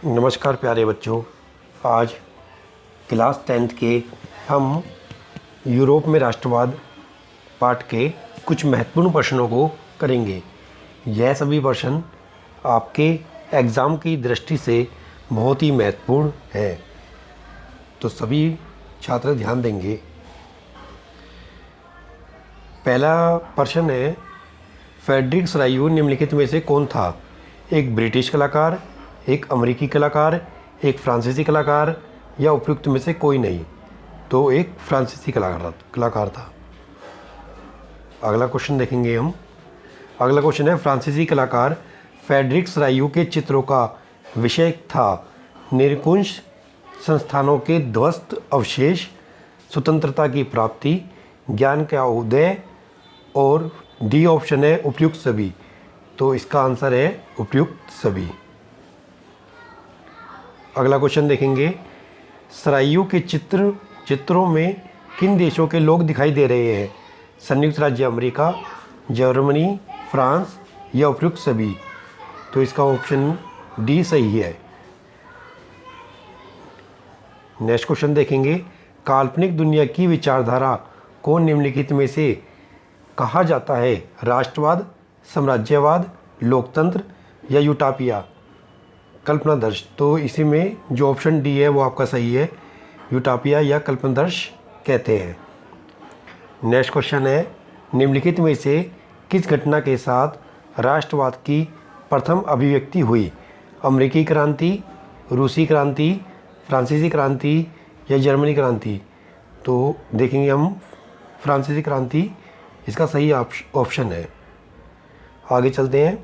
नमस्कार प्यारे बच्चों। आज क्लास 10th के हम यूरोप में राष्ट्रवाद पाठ के कुछ महत्वपूर्ण प्रश्नों को करेंगे। यह सभी प्रश्न आपके एग्ज़ाम की दृष्टि से बहुत ही महत्वपूर्ण है, तो सभी छात्र ध्यान देंगे। पहला प्रश्न है, फ्रेडरिक सरायू निम्नलिखित में से कौन था? एक ब्रिटिश कलाकार, एक अमेरिकी कलाकार, एक फ्रांसीसी कलाकार या उपयुक्त में से कोई नहीं? तो एक फ्रांसीसी कलाकार था। अगला क्वेश्चन देखेंगे हम। अगला क्वेश्चन है, फ्रांसीसी कलाकार फ्रेडरिक सरायू के चित्रों का विषय था निरंकुश संस्थानों के ध्वस्त अवशेष, स्वतंत्रता की प्राप्ति, ज्ञान का उदय, और डी ऑप्शन है उपयुक्त सभी। तो इसका आंसर है उपयुक्त सभी। अगला क्वेश्चन देखेंगे, सरायू के चित्रों में किन देशों के लोग दिखाई दे रहे हैं? संयुक्त राज्य अमेरिका, जर्मनी, फ्रांस या उपयुक्त सभी? तो इसका ऑप्शन डी सही है। नेक्स्ट क्वेश्चन देखेंगे, काल्पनिक दुनिया की विचारधारा को निम्नलिखित में से कहा जाता है? राष्ट्रवाद, साम्राज्यवाद, लोकतंत्र या यूटोपिया? कल्पनादर्श। तो इसी में जो ऑप्शन डी है वो आपका सही है, यूटोपिया या कल्पनादर्श कहते हैं। नेक्स्ट क्वेश्चन है, निम्नलिखित में से किस घटना के साथ राष्ट्रवाद की प्रथम अभिव्यक्ति हुई? अमेरिकी क्रांति, रूसी क्रांति, फ्रांसीसी क्रांति या जर्मनी क्रांति? तो देखेंगे हम फ्रांसीसी क्रांति इसका सही ऑप्शन है। आगे चलते हैं।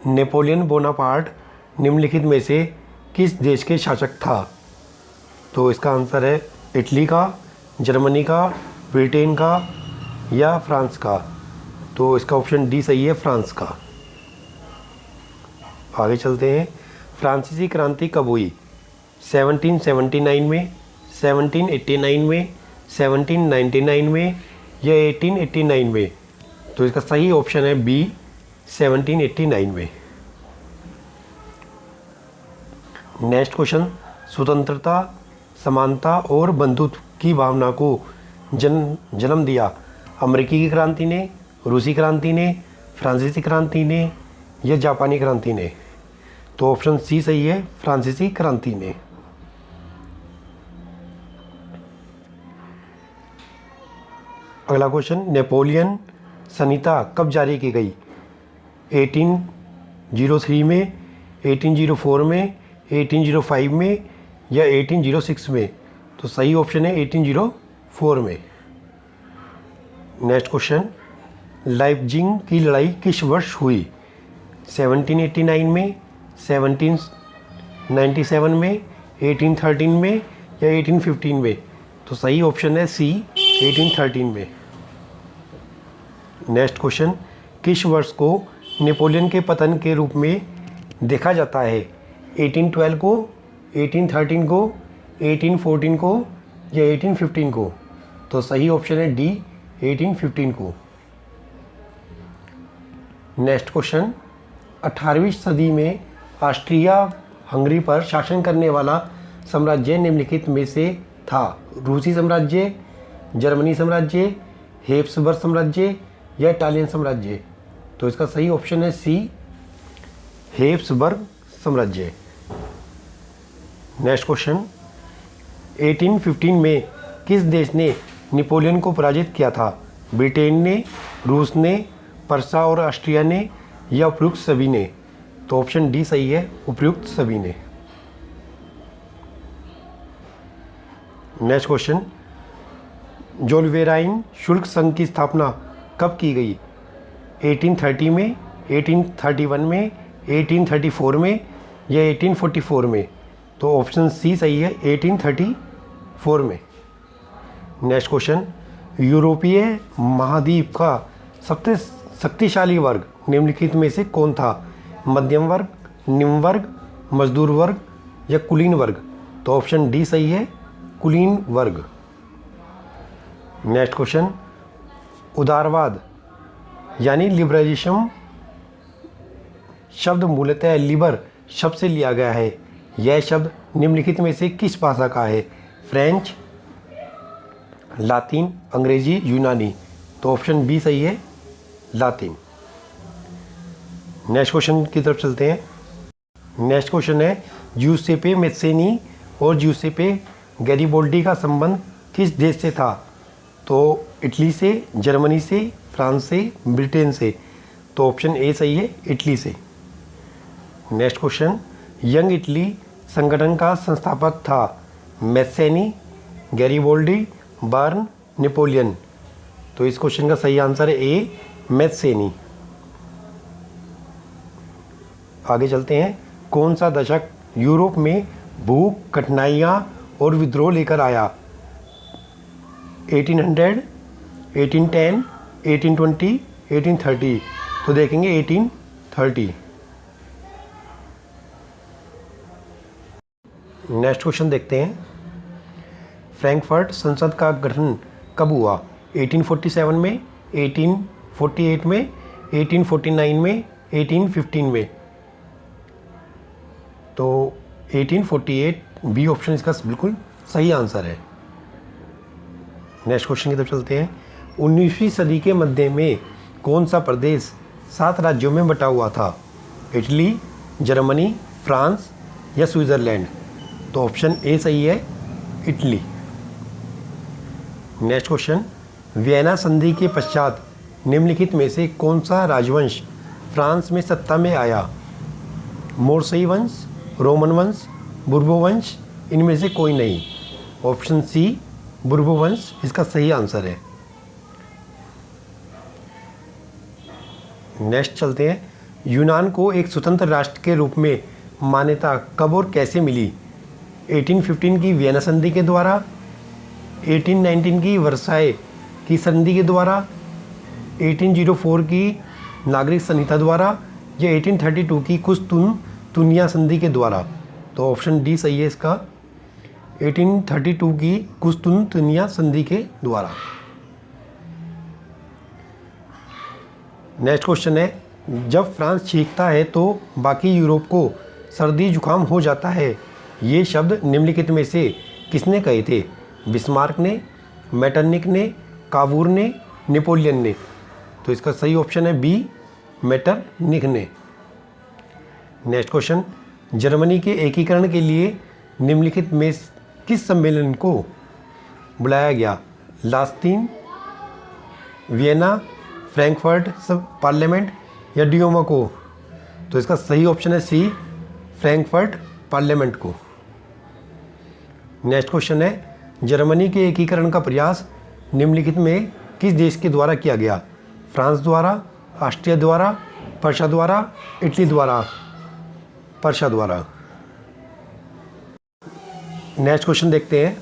नेपोलियन बोनापार्ट निम्नलिखित में से किस देश के शासक था? तो इसका आंसर है इटली का, जर्मनी का, ब्रिटेन का या फ्रांस का? तो इसका ऑप्शन डी सही है, फ्रांस का। आगे चलते हैं। फ्रांसीसी क्रांति कब हुई? 1779 में, 1789 में, 1799 में या 1889 में? तो इसका सही ऑप्शन है बी, 1789 में। नेक्स्ट क्वेश्चन, स्वतंत्रता, समानता और बंधुत्व की भावना को जन्म दिया अमेरिकी की क्रांति ने, रूसी क्रांति ने, फ्रांसीसी क्रांति ने या जापानी क्रांति ने? तो ऑप्शन सी सही है, फ्रांसीसी क्रांति ने। अगला क्वेश्चन, नेपोलियन संहिता कब जारी की गई? 1803 में, 1804 में, 1805 में या 1806 में? तो सही ऑप्शन है 1804 में। नेक्स्ट क्वेश्चन, लाइप्जिग की लड़ाई किस वर्ष हुई? 1789 में, 1797 में, 1813 में या 1815 में? तो सही ऑप्शन है सी, 1813 में। नेक्स्ट क्वेश्चन, किस वर्ष को नेपोलियन के पतन के रूप में देखा जाता है? 1812 को, 1813 को, 1814 को या 1815 को? तो सही ऑप्शन है डी, 1815 को। नेक्स्ट क्वेश्चन, 18वीं सदी में ऑस्ट्रिया हंगरी पर शासन करने वाला साम्राज्य निम्नलिखित में से था? रूसी साम्राज्य, जर्मनी साम्राज्य, हेब्सबर्ग साम्राज्य या इटालियन साम्राज्य? तो इसका सही ऑप्शन है सी, हेब्सबर्ग साम्राज्य। नेक्स्ट क्वेश्चन, 1815 में किस देश ने नेपोलियन को पराजित किया था? ब्रिटेन ने, रूस ने, पर्सा और ऑस्ट्रिया ने या उपयुक्त सभी ने? तो ऑप्शन डी सही है, उपयुक्त सभी ने। नेक्स्ट क्वेश्चन, जोल्वेराइन शुल्क संघ की स्थापना कब की गई? 1830 में, 1831 में, 1834 में या 1844 में? तो ऑप्शन सी सही है, 1834 में। नेक्स्ट क्वेश्चन, यूरोपीय महाद्वीप का सबसे शक्तिशाली वर्ग निम्नलिखित में से कौन था? मध्यम वर्ग, निम्न वर्ग, मजदूर वर्ग या कुलीन वर्ग? तो ऑप्शन डी सही है, कुलीन वर्ग। नेक्स्ट क्वेश्चन, उदारवाद यानी लिबरलिज्म शब्द मूलतः लिबर शब्द से लिया गया है? यह शब्द निम्नलिखित में से किस भाषा का है? फ्रेंच, लातिन, अंग्रेजी, यूनानी। तो ऑप्शन बी सही है, लातिन। नेक्स्ट क्वेश्चन की तरफ चलते हैं। नेक्स्ट क्वेश्चन है, ज्यूसेपे मेस्सेनी और ज्यूसेपे गैरिबोल्डी का संबंध किस देश से था? तो इटली से, जर्मनी से, फ्रांस से, ब्रिटेन से। तो ऑप्शन ए सही है, इटली से। नेक्स्ट क्वेश्चन, यंग इटली संगठन का संस्थापक था? मेस्सेनी, गैरिबोल्डी, बर्न, नेपोलियन। तो इस क्वेश्चन का सही आंसर है ए, मेस्सेनी। आगे चलते हैं। कौन सा दशक यूरोप में भूख, कठिनाइयाँ और विद्रोह लेकर आया? 1800, 1810, 1820, 1830। तो देखेंगे 1830। नेक्स्ट क्वेश्चन देखते हैं। फ्रैंकफर्ट संसद का गठन कब हुआ? 1847 में, 1848 में, 1849 में, 1815 में। तो 1848 बी ऑप्शन इसका बिल्कुल सही आंसर है। नेक्स्ट क्वेश्चन की तरफ चलते हैं। 19वीं सदी के मध्य में कौन सा प्रदेश 7 राज्यों में बटा हुआ था? इटली, जर्मनी, फ्रांस या स्विट्ज़रलैंड। तो ऑप्शन ए सही है, इटली। नेक्स्ट क्वेश्चन, वियना संधि के पश्चात निम्नलिखित में से कौन सा राजवंश फ्रांस में सत्ता में आया? मोर्सई वंश, रोमन वंश, बुर्बो वंश, इनमें से कोई नहीं। ऑप्शन सी, बुर्बो वंश इसका सही आंसर है। नेक्स्ट चलते हैं। यूनान को एक स्वतंत्र राष्ट्र के रूप में मान्यता कब और कैसे मिली? 1815 की वियना संधि के द्वारा, 1819 की वर्साय की संधि के द्वारा, 1804 की नागरिक संहिता द्वारा या 1832 की कुस्तुनतुनिया संधि के द्वारा। तो ऑप्शन डी सही है इसका, 1832 की कुस्तुनतुनिया संधि के द्वारा। नेक्स्ट क्वेश्चन है, जब फ्रांस चीखता है तो बाकी यूरोप को सर्दी जुकाम हो जाता है। ये शब्द निम्नलिखित में से किसने कहे थे? बिस्मार्क ने, मेटरनिक ने, कावूर ने, नेपोलियन ने। तो इसका सही ऑप्शन है बी, मेटरनिक ने। नेक्स्ट क्वेश्चन, जर्मनी के एकीकरण के लिए निम्नलिखित में किस सम्मेलन को बुलाया गया? लास्तीन, वियना, फ्रैंकफर्ट पार्लियामेंट या डियोमा को। तो इसका सही ऑप्शन है सी, फ्रैंकफर्ट पार्लियामेंट को। नेक्स्ट क्वेश्चन है, जर्मनी के एकीकरण का प्रयास निम्नलिखित में किस देश के द्वारा किया गया? फ्रांस द्वारा, ऑस्ट्रिया द्वारा, पर्शिया द्वारा, इटली द्वारा। पर्शिया द्वारा। नेक्स्ट क्वेश्चन देखते हैं।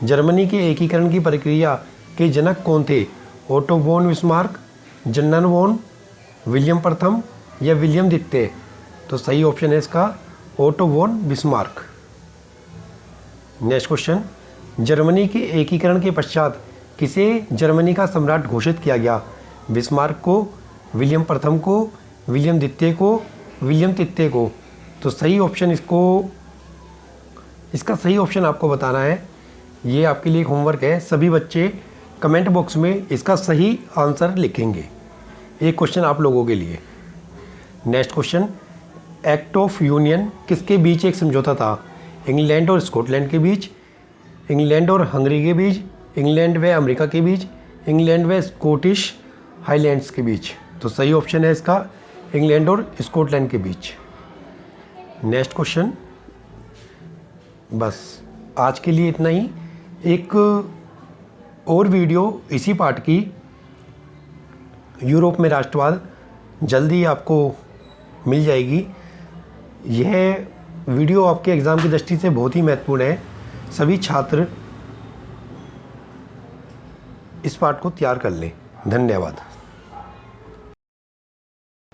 जर्मनी के एकीकरण की प्रक्रिया के जनक कौन थे? ओटो वोन बिस्मार्क, जन्नन वोन, विलियम प्रथम या विलियम द्वितीय। तो सही ऑप्शन है इसका ओटो वोन बिस्मार्क। नेक्स्ट क्वेश्चन, जर्मनी के एकीकरण के पश्चात किसे जर्मनी का सम्राट घोषित किया गया? बिस्मार्क को, विलियम प्रथम को, विलियम द्वितीय को, विलियम तृतीय को। तो सही ऑप्शन इसका सही ऑप्शन आपको बताना है। ये आपके लिए एक होमवर्क है। सभी बच्चे कमेंट बॉक्स में इसका सही आंसर लिखेंगे। एक क्वेश्चन आप लोगों के लिए। Next question, act of union किसके बीच एक समझौता था? इंग्लैंड और स्कॉटलैंड के बीच, इंग्लैंड और हंगरी के बीच, इंग्लैंड व अमेरिका के बीच, इंग्लैंड व स्कॉटिश हाईलैंड्स के बीच। तो सही ऑप्शन है इसका इंग्लैंड और स्कॉटलैंड के बीच। नेक्स्ट क्वेश्चन, बस आज के लिए इतना ही। एक और वीडियो इसी पार्ट की, यूरोप में राष्ट्रवाद, जल्दी आपको मिल जाएगी। यह वीडियो आपके एग्ज़ाम की दृष्टि से बहुत ही महत्वपूर्ण है। सभी छात्र इस पार्ट को तैयार कर लें। धन्यवाद।